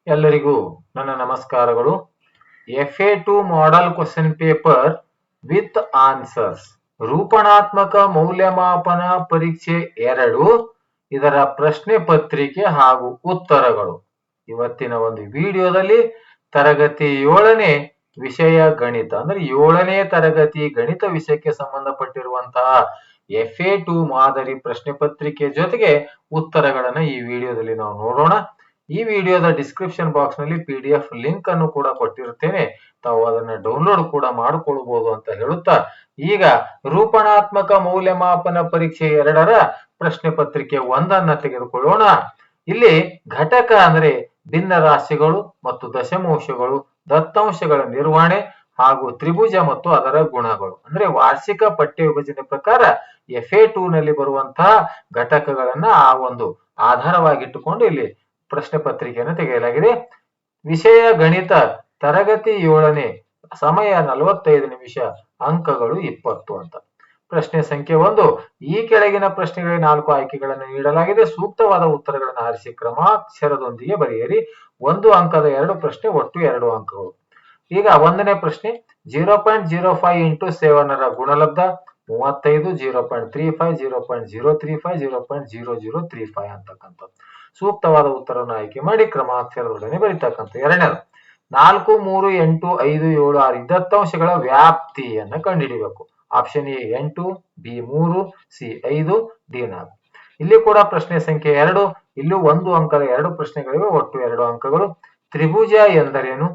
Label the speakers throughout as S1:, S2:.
S1: ಎಲ್ಲರಿಗೂ ನನ್ನ ನಮಸ್ಕಾರಗಳು. FA2 model question paper with answers ರೂಪಣಾತ್ಮಕ ಮೌಲ್ಯಮಾಪನ ಪರೀಕ್ಷೆ 2 ಇದರ ಪ್ರಶ್ನೆ ಪತ್ರಿಕೆ ಹಾಗೂ ಉತ್ತರಗಳು. ಇವತ್ತಿನ ಒಂದು ವಿಡಿಯೋದಲ್ಲಿ ತರಗತಿ 7ನೇ ವಿಷಯ ಗಣಿತ ಅಂದ್ರೆ 7ನೇ ತರಗತಿ ಗಣಿತ ವಿಷಯಕ್ಕೆ ಸಂಬಂಧಪಟ್ಟಿರುವಂತಹ FA2 ಮಾದರಿ ಪ್ರಶ್ನೆ ಪತ್ರಿಕೆ ಜೊತೆಗೆ ಉತ್ತರಗಳನ್ನ ಈ ವಿಡಿಯೋದಲ್ಲಿ ನಾವು ನೋಡೋಣ. ಈ ವಿಡಿಯೋದ ಡಿಸ್ಕ್ರಿಪ್ಷನ್ ಬಾಕ್ಸ್ ನಲ್ಲಿ PDF ಲಿಂಕ್ ಅನ್ನು ಕೂಡ ಕೊಟ್ಟಿರುತ್ತೇನೆ, ತಾವು ಅದನ್ನ ಡೌನ್ಲೋಡ್ ಕೂಡ ಮಾಡಿಕೊಳ್ಳಬಹುದು ಅಂತ ಹೇಳುತ್ತಾ ಈಗ ರೂಪಣಾತ್ಮಕ ಮೌಲ್ಯಮಾಪನ ಪರೀಕ್ಷೆ 2ರ ಪ್ರಶ್ನೆ ಪತ್ರಿಕೆ 1ಅನ್ನ ತೆಗೆದುಕೊಳ್ಳೋಣ. ಇಲ್ಲಿ ಘಟಕ ಅಂದ್ರೆ ಭಿನ್ನ ರಾಶಿಗಳು ಮತ್ತು ದಶಮಾಂಶಗಳು, ದತ್ತಾಂಶಗಳ ನಿರ್ವಹಣೆ ಹಾಗೂ ತ್ರಿಭುಜ ಮತ್ತು ಅದರ ಗುಣಗಳು ಅಂದ್ರೆ ವಾರ್ಷಿಕ ಪಠ್ಯ ವಿಭಜನೆ ಪ್ರಕಾರ FA2 ನಲ್ಲಿ ಬರುವಂತಹ ಘಟಕಗಳನ್ನ ಆ ಒಂದು ಆಧಾರವಾಗಿಟ್ಟುಕೊಂಡು ಇಲ್ಲಿ ಪ್ರಶ್ನೆ ಪತ್ರಿಕೆಯನ್ನು ತೆಗೆಯಲಾಗಿದೆ. ವಿಷಯ ಗಣಿತ ತರಗತಿ 7ನೇ ಸಮಯ 45 ನಿಮಿಷ, ಅಂಕಗಳು 20 ಅಂತ. ಪ್ರಶ್ನೆ ಸಂಖ್ಯೆ 1, ಈ ಕೆಳಗಿನ ಪ್ರಶ್ನೆಗಳಿಗೆ 4 ಆಯ್ಕೆಗಳನ್ನು ನೀಡಲಾಗಿದೆ. ಸೂಕ್ತವಾದ ಉತ್ತರಗಳನ್ನು ಆರಿಸಿ ಕ್ರಮಾಕ್ಷರದೊಂದಿಗೆ ಬರೆಯಿರಿ. 1 ಅಂಕದ 2 ಪ್ರಶ್ನೆ, ಒಟ್ಟು 2 ಅಂಕಗಳು. ಈಗ 1ನೇ ಪ್ರಶ್ನೆ, 0.05 into 7 ರ ಗುಣಲಬ್ಧ 35, 0.35, 0.035, 0.0035 ಅಂತಕ್ಕಂಥದ್ದು. ಸೂಕ್ತವಾದ ಉತ್ತರವನ್ನು ಆಯ್ಕೆ ಮಾಡಿ ಕ್ರಮಾಕ್ಷರದೊಡನೆ ಬರೀತಕ್ಕಂಥ. 2ನೇದು 4, 3, 8, 5, 7, 6 ದತ್ತಾಂಶಗಳ ವ್ಯಾಪ್ತಿಯನ್ನ ಕಂಡುಹಿಡಿಯಬೇಕು. Option A 8, B 3, C 5, D 4. ಇಲ್ಲಿ ಕೂಡ ಪ್ರಶ್ನೆ ಸಂಖ್ಯೆ 2, ಇಲ್ಲೂ 1 ಅಂಕದ 2 ಪ್ರಶ್ನೆಗಳಿವೆ, ಒಟ್ಟು 2 ಅಂಕಗಳು. ತ್ರಿಭುಜ ಎಂದರೇನು?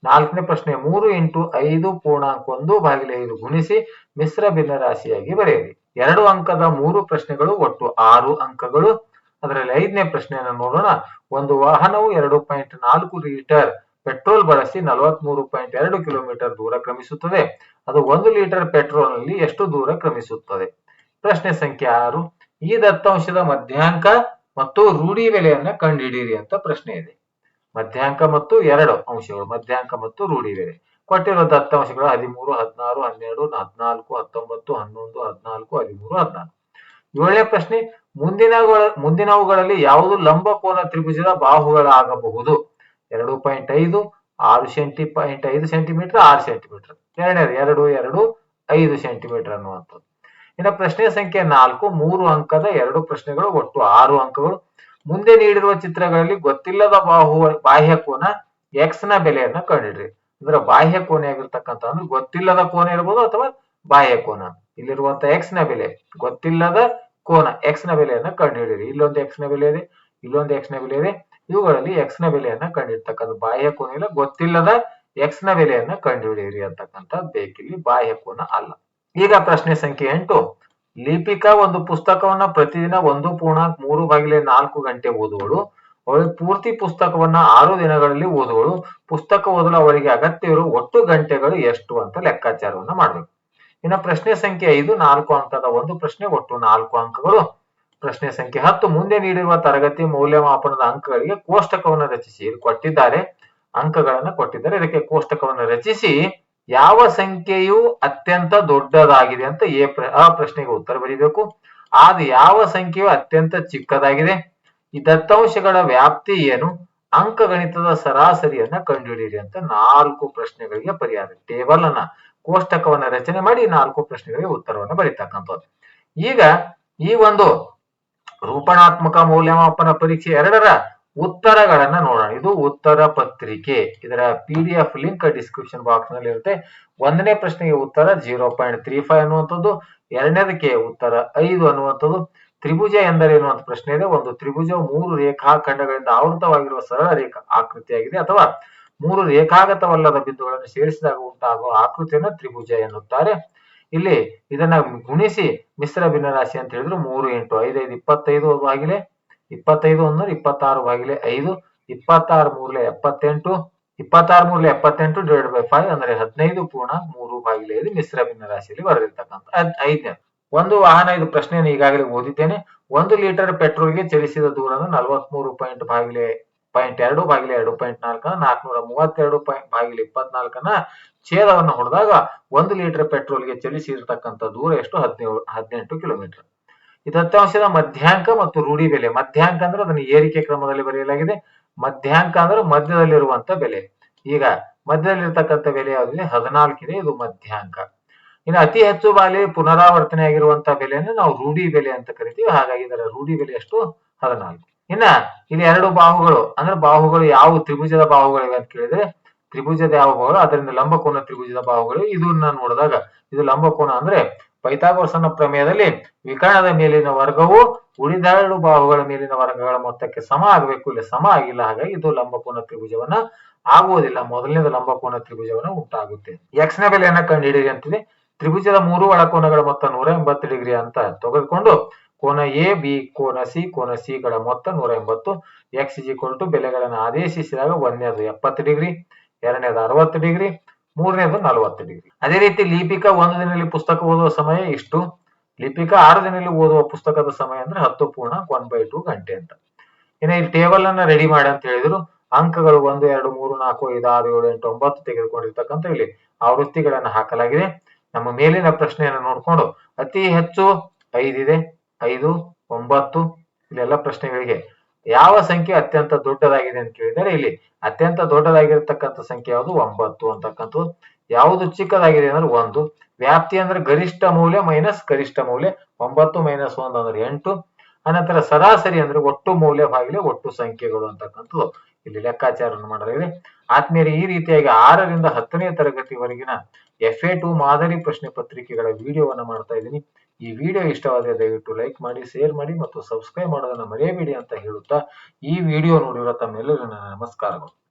S1: 4ನೇ ಪ್ರಶ್ನೆ, 3 into 5.1/5 ಗುಣಿಸಿ ಮಿಶ್ರ ಭಿನ್ನರಾಶಿಯಾಗಿ ಬರೆಯಿರಿ. 2 ಅಂಕದ 3 ಪ್ರಶ್ನೆಗಳು, ಒಟ್ಟು 6 ಅಂಕಗಳು. ಅದರಲ್ಲಿ 5ನೇ ಪ್ರಶ್ನೆಯನ್ನು ನೋಡೋಣ. ಒಂದು ವಾಹನವು 2.4 ಲೀಟರ್ ಪೆಟ್ರೋಲ್ ಬಳಸಿ 43.2 ಕಿಲೋಮೀಟರ್ ದೂರ ಕ್ರಮಿಸುತ್ತದೆ. ಅದು 1 ಲೀಟರ್ ಪೆಟ್ರೋಲ್ ನಲ್ಲಿ ಎಷ್ಟು ದೂರ ಕ್ರಮಿಸುತ್ತದೆ? ಪ್ರಶ್ನೆ ಸಂಖ್ಯೆ 6, ಈ ದತ್ತಾಂಶದ ಮಧ್ಯಾಂಕ ಮತ್ತು ರೂಢಿ ಬೆಲೆಯನ್ನ ಕಂಡುಹಿಡಿಯಿರಿ ಅಂತ ಪ್ರಶ್ನೆ ಇದೆ. ಮಧ್ಯಾಂಕ ಮತ್ತು 2 ಅಂಶಗಳು, ಮಧ್ಯಾಂಕ ಮತ್ತು ರೂಢಿ ಬೆಲೆ. ಕೊಟ್ಟಿರುವ ದತ್ತಾಂಶಗಳು 13, 16, 12, 14, 19, 11, 14, 13, 14. 7ನೇ ಪ್ರಶ್ನೆ, ಮುಂದಿನವುಗಳಲ್ಲಿ ಯಾವುದು ಲಂಬಕೋನ ತ್ರಿಭುಜದ ಬಾಹುಗಳಾಗಬಹುದು? 2.5, 6.5 ಸೆಂಟಿಮೀಟರ್, 6 ಸೆಂಟಿಮೀಟರ್. 2, 2, 5 ಸೆಂಟಿಮೀಟರ್ ಅನ್ನುವಂಥದ್ದು. ಇನ್ನು ಪ್ರಶ್ನೆ ಸಂಖ್ಯೆ 4, 3 ಅಂಕದ 2 ಪ್ರಶ್ನೆಗಳು, ಒಟ್ಟು 6 ಅಂಕಗಳು. ಮುಂದೆ ನೀಡಿರುವ ಚಿತ್ರಗಳಲ್ಲಿ ಗೊತ್ತಿಲ್ಲದ ಬಾಹ್ಯ ಕೋನ X ನ ಬೆಲೆಯನ್ನ ಕಂಡುಹಿಡಿಯಿರಿ. ಅಂದ್ರೆ ಬಾಹ್ಯ ಕೋನ ಆಗಿರ್ತಕ್ಕಂಥ ಅಂದ್ರೆ ಗೊತ್ತಿಲ್ಲದ ಕೋನ ಇರಬಹುದು ಅಥವಾ ಬಾಹ್ಯ ಕೋನ. ಇಲ್ಲಿರುವಂತ X ನ ಬೆಲೆ, ಗೊತ್ತಿಲ್ಲದ ಕೋನ X ನ ಬೆಲೆಯನ್ನ ಕಂಡುಹಿಡಿಯಿರಿ. ಇಲ್ಲೊಂದು X ನ ಬೆಲೆ ಇದೆ, ಇಲ್ಲೊಂದು X ನ ಬೆಲೆ ಇದೆ. ಇವುಗಳಲ್ಲಿ X ನ ಬೆಲೆಯನ್ನ ಕಂಡುಹಿಡಿತಕ್ಕಂಥ ಬಾಹ್ಯ ಕೋನ ಇಲ್ಲ, ಗೊತ್ತಿಲ್ಲದ X ನ ಬೆಲೆಯನ್ನ ಕಂಡುಹಿಡಿಯಿರಿ ಅಂತಕ್ಕಂಥ ಬೇಕಿಲ್ಲಿ, ಬಾಹ್ಯ ಕೋನ ಅಲ್ಲ. ಈಗ ಪ್ರಶ್ನೆ ಸಂಖ್ಯೆ 8, ಲಿಪಿಕಾ ಒಂದು ಪುಸ್ತಕವನ್ನ ಪ್ರತಿದಿನ 1.3/4 ಗಂಟೆ ಓದುವಳು. ಅವಳು ಪೂರ್ತಿ ಪುಸ್ತಕವನ್ನ 6 ದಿನಗಳಲ್ಲಿ ಓದುವಳು. ಪುಸ್ತಕ ಓದಲು ಅವಳಿಗೆ ಅಗತ್ಯವಿರುವ ಒಟ್ಟು ಗಂಟೆಗಳು ಎಷ್ಟು ಅಂತ ಲೆಕ್ಕಾಚಾರವನ್ನ ಮಾಡಬೇಕು. ಇನ್ನು ಪ್ರಶ್ನೆ ಸಂಖ್ಯೆ 5, 4 ಅಂಕದ 1 ಪ್ರಶ್ನೆ, ಒಟ್ಟು 4 ಅಂಕಗಳು. ಪ್ರಶ್ನೆ ಸಂಖ್ಯೆ 10, ಮುಂದೆ ನೀಡಿರುವ ತರಗತಿ ಮೌಲ್ಯಮಾಪನದ ಅಂಕಗಳಿಗೆ ಕೋಷ್ಟಕವನ್ನು ರಚಿಸಿ. ಇಲ್ಲಿ ಕೊಟ್ಟಿದ್ದಾರೆ, ಅಂಕಗಳನ್ನ ಕೊಟ್ಟಿದ್ದಾರೆ, ಇದಕ್ಕೆ ಕೋಷ್ಟಕವನ್ನು ರಚಿಸಿ ಯಾವ ಸಂಖ್ಯೆಯು ಅತ್ಯಂತ ದೊಡ್ಡದಾಗಿದೆ ಅಂತ ಆ ಪ್ರಶ್ನೆಗೆ ಉತ್ತರ ಬರೀಬೇಕು. ಆದ ಯಾವ ಸಂಖ್ಯೆಯು ಅತ್ಯಂತ ಚಿಕ್ಕದಾಗಿದೆ? ಈ ದತ್ತಾಂಶಗಳ ವ್ಯಾಪ್ತಿ ಏನು? ಅಂಕಗಣಿತದ ಸರಾಸರಿಯನ್ನ ಕಂಡುಹಿಡಿಯಿರಿ ಅಂತ 4 ಪ್ರಶ್ನೆಗಳಿಗೆ ಪರಿಹಾರ ಟೇಬಲ್ ಅನ್ನ, ಕೋಷ್ಟಕವನ್ನ ರಚನೆ ಮಾಡಿ 4 ಪ್ರಶ್ನೆಗಳಿಗೆ ಉತ್ತರವನ್ನು ಬರೀತಕ್ಕಂಥದ್ದು. ಈಗ ಈ ಒಂದು ರೂಪಣಾತ್ಮಕ ಮೌಲ್ಯಮಾಪನ ಪರೀಕ್ಷೆ 2ರ ಉತ್ತರಗಳನ್ನ ನೋಡೋಣ. ಇದು ಉತ್ತರ ಪತ್ರಿಕೆ, ಇದರ PDF ಲಿಂಕ್ ಡಿಸ್ಕ್ರಿಪ್ಷನ್ ಬಾಕ್ಸ್ ನಲ್ಲಿ ಇರುತ್ತೆ. 1ನೇ ಪ್ರಶ್ನೆಗೆ ಉತ್ತರ 0.35 ಅನ್ನುವಂಥದ್ದು, 2ನೇದಕ್ಕೆ ಉತ್ತರ 5 ಅನ್ನುವಂಥದ್ದು. ತ್ರಿಭುಜ ಎಂದರೇನು ಅಂತ ಪ್ರಶ್ನೆ ಇದೆ. ಒಂದು ತ್ರಿಭುಜವು 3 ರೇಖಾಖಂಡಗಳಿಂದ ಆವೃತವಾಗಿರುವ ಸರಳ ರೇಖಾ ಆಕೃತಿಯಾಗಿದೆ, ಅಥವಾ 3 ರೇಖಾಗತವಲ್ಲದ ಬಿಂದುಗಳನ್ನು ಸೇರಿಸಿದಾಗ ಉಂಟಾಗುವ ಆಕೃತಿಯನ್ನು ತ್ರಿಭುಜ ಎನ್ನುತ್ತಾರೆ. ಇಲ್ಲಿ ಇದನ್ನ ಗುಣಿಸಿ ಮಿಶ್ರ ಭಿನ್ನರಾಶಿ ಅಂತ ಹೇಳಿದ್ರು. 3 × 5, 5 25 ಭಾಗಿಲೆ 25 1 26/5, 26 3 78, 26 3 78 / 5 ಅಂದ್ರೆ 15.3/5 ಮಿಶ್ರ ಭಿನ್ನರಾಶಿಯಲ್ಲಿ ಬರೆದಿರ್ತಕ್ಕಂಥ 5ನೇ. ಒಂದು ವಾಹನ, ಇದು ಪ್ರಶ್ನೆಯನ್ನು ಈಗಾಗಲೇ ಓದಿದ್ದೇನೆ. 1 ಲೀಟರ್ ಪೆಟ್ರೋಲ್ಗೆ ಚಲಿಸಿದ ದೂರನ್ನು 43.2/2.4 432/24 ಛೇದವನ್ನು ಹೊಡೆದಾಗ 1 ಲೀಟರ್ ಪೆಟ್ರೋಲ್ಗೆ ಚಲಿಸಿರ್ತಕ್ಕಂಥ ದೂರ ಎಷ್ಟು? 18 ಕಿಲೋಮೀಟರ್. ಈ ದತ್ತಾಂಶದ ಮಧ್ಯಾಂಕ ಮತ್ತು ರೂಢಿ ಬೆಲೆ. ಮಧ್ಯಾಂಕ ಅಂದ್ರೆ ಅದನ್ನು ಏರಿಕೆ ಕ್ರಮದಲ್ಲಿ ಬರೆಯಲಾಗಿದೆ. ಮಧ್ಯಾಂಕ ಅಂದ್ರೆ ಮಧ್ಯದಲ್ಲಿರುವಂತ ಬೆಲೆ. ಈಗ ಮಧ್ಯದಲ್ಲಿರ್ತಕ್ಕಂಥ ಬೆಲೆ ಯಾವ್ದಿದೆ? 14 ಇದೆ, ಇದು ಮಧ್ಯಾಂಕ. ಇನ್ನು ಅತಿ ಹೆಚ್ಚು ಬಾರಿ ಪುನರಾವರ್ತನೆ ಆಗಿರುವಂತಹ ಬೆಲೆಯನ್ನು ನಾವು ರೂಢಿ ಬೆಲೆ ಅಂತ ಕರಿತೀವಿ. ಹಾಗಾಗಿ ಇದರ ರೂಢಿ ಬೆಲೆ ಎಷ್ಟು? 14. ಇನ್ನ ಇಲ್ಲಿ ಎರಡು ಬಾಹುಗಳು, ಅಂದ್ರೆ ಬಾಹುಗಳು ಯಾವ ತ್ರಿಭುಜದ ಬಾಹುಗಳಿವೆ ಅಂತ ಕೇಳಿದ್ರೆ ತ್ರಿಭುಜದ ಯಾವ ಬಾಹುಗಳು, ಅದರಿಂದ ಲಂಬಕೋನ ತ್ರಿಭುಜದ ಬಾಹುಗಳು. ಇದನ್ನ ನೋಡಿದಾಗ ಇದು ಲಂಬಕೋನ ಅಂದ್ರೆ ಪೈಥಾಗೋರಸನ ಪ್ರಮೇಯದಲ್ಲಿ ವಿಕರ್ಣದ ಮೇಲಿನ ವರ್ಗವು ಉಳಿದೆರಡು ಬಾಹುಗಳ ಮೇಲಿನ ವರ್ಗಗಳ ಮೊತ್ತಕ್ಕೆ ಸಮ ಆಗಬೇಕು. ಇಲ್ಲಿ ಸಮ ಆಗಿಲ್ಲ, ಹಾಗಾಗಿ ಇದು ಲಂಬಕೋನ ತ್ರಿಭುಜವನ್ನ ಆಗುವುದಿಲ್ಲ. ಮೊದಲನೇದು ಲಂಬಕೋನ ತ್ರಿಭುಜವನ್ನ ಉಂಟಾಗುತ್ತೆ. ಎಕ್ಸ್ ನ ಬೆಲೆಯನ್ನ ಕಂಡುಹಿಡಿಯಿರಿ ಅಂತಿದೆ. ತ್ರಿಭುಜದ ಮೂರು ಒಳಕೋನಗಳ ಮೊತ್ತ 180 ಡಿಗ್ರಿ ಅಂತ ತೆಗೆದುಕೊಂಡು ಕೋನ ಎ, ಬಿ, ಕೋನ ಸಿ, ಕೋನ ಸಿ ಗಳ ಮೊತ್ತ 180. ಎಕ್ಸ್ = ಬೆಲೆಗಳನ್ನು ಆದೇಶಿಸಿದಾಗ ಒಂದನೇದು 70 ಡಿಗ್ರಿ, ಎರಡನೇದು 60 ಡಿಗ್ರಿ, ಮೂರನೇದು 40 ಡಿಗ್ರಿ. ಅದೇ ರೀತಿ ಲಿಪಿಕ ಒಂದು ದಿನದಲ್ಲಿ ಪುಸ್ತಕ ಓದುವ ಸಮಯ ಇಷ್ಟು. ಲಿಪಿಕ 6 ದಿನದಲ್ಲಿ ಓದುವ ಪುಸ್ತಕದ ಸಮಯ ಅಂದ್ರೆ 10 ಪೂರ್ಣ 1/2 ಗಂಟೆ ಅಂತ. ಇನ್ನು ಇಲ್ಲಿ ಟೇಬಲ್ ಅನ್ನ ರೆಡಿ ಮಾಡಿ ಅಂತ ಹೇಳಿದ್ರು. ಅಂಕಗಳು 1, 2, 3, 4, 5, 6, 7, 8, 9 ತೆಗೆದುಕೊಂಡಿರ್ತಕ್ಕಂಥ ಇಲ್ಲಿ ಆವೃತ್ತಿಗಳನ್ನು ಹಾಕಲಾಗಿದೆ. ನಮ್ಮ ಮೇಲಿನ ಪ್ರಶ್ನೆಯನ್ನು ನೋಡ್ಕೊಂಡು ಅತಿ ಹೆಚ್ಚು 5 ಇದೆ, 5, 9 ಇಲ್ಲೆಲ್ಲ ಪ್ರಶ್ನೆಗಳಿಗೆ ಯಾವ ಸಂಖ್ಯೆ ಅತ್ಯಂತ ದೊಡ್ಡದಾಗಿದೆ ಅಂತ ಕೇಳಿದರೆ ಇಲ್ಲಿ ಅತ್ಯಂತ ದೊಡ್ಡದಾಗಿರತಕ್ಕಂಥ ಸಂಖ್ಯೆ ಯಾವುದು? 9 ಅಂತಕ್ಕಂಥದ್ದು. ಯಾವುದು ಚಿಕ್ಕದಾಗಿದೆ ಅಂದ್ರೆ 1. ವ್ಯಾಪ್ತಿ ಅಂದ್ರೆ ಗರಿಷ್ಠ ಮೌಲ್ಯ ಮೈನಸ್ ಕನಿಷ್ಠ ಮೌಲ್ಯ. 9 - 1 ಅಂದ್ರೆ 8. ಅನಂತರ ಸರಾಸರಿ ಅಂದ್ರೆ ಒಟ್ಟು ಮೌಲ್ಯ ಭಾಗಿಲೆ ಒಟ್ಟು ಸಂಖ್ಯೆಗಳು ಅಂತಕ್ಕಂಥದ್ದು ಇಲ್ಲಿ ಲೆಕ್ಕಾಚಾರವನ್ನು ಮಾಡಲಾಗಿದೆ. ಆದ್ಮೇಲೆ ಈ ರೀತಿಯಾಗಿ 6ರಿಂದ 10ನೇ ತರಗತಿವರೆಗಿನ FA2 ಮಾದರಿ ಪ್ರಶ್ನೆ ಪತ್ರಿಕೆಗಳ ವಿಡಿಯೋವನ್ನ ಮಾಡ್ತಾ ಇದ್ದೀನಿ. ಈ ವಿಡಿಯೋ ಇಷ್ಟವಾದರೆ ದಯವಿಟ್ಟು ಲೈಕ್ ಮಾಡಿ, ಶೇರ್ ಮಾಡಿ ಮತ್ತು ಸಬ್ಸ್ಕ್ರೈಬ್ ಮಾಡೋದನ್ನ ಮರೆಯಬೇಡಿ ಅಂತ ಹೇಳುತ್ತಾ ಈ ವಿಡಿಯೋ ನೋಡಿರೋ ತಮ್ಮೆಲ್ಲರಿಗೂ ನನ್ನ ನಮಸ್ಕಾರಗಳು.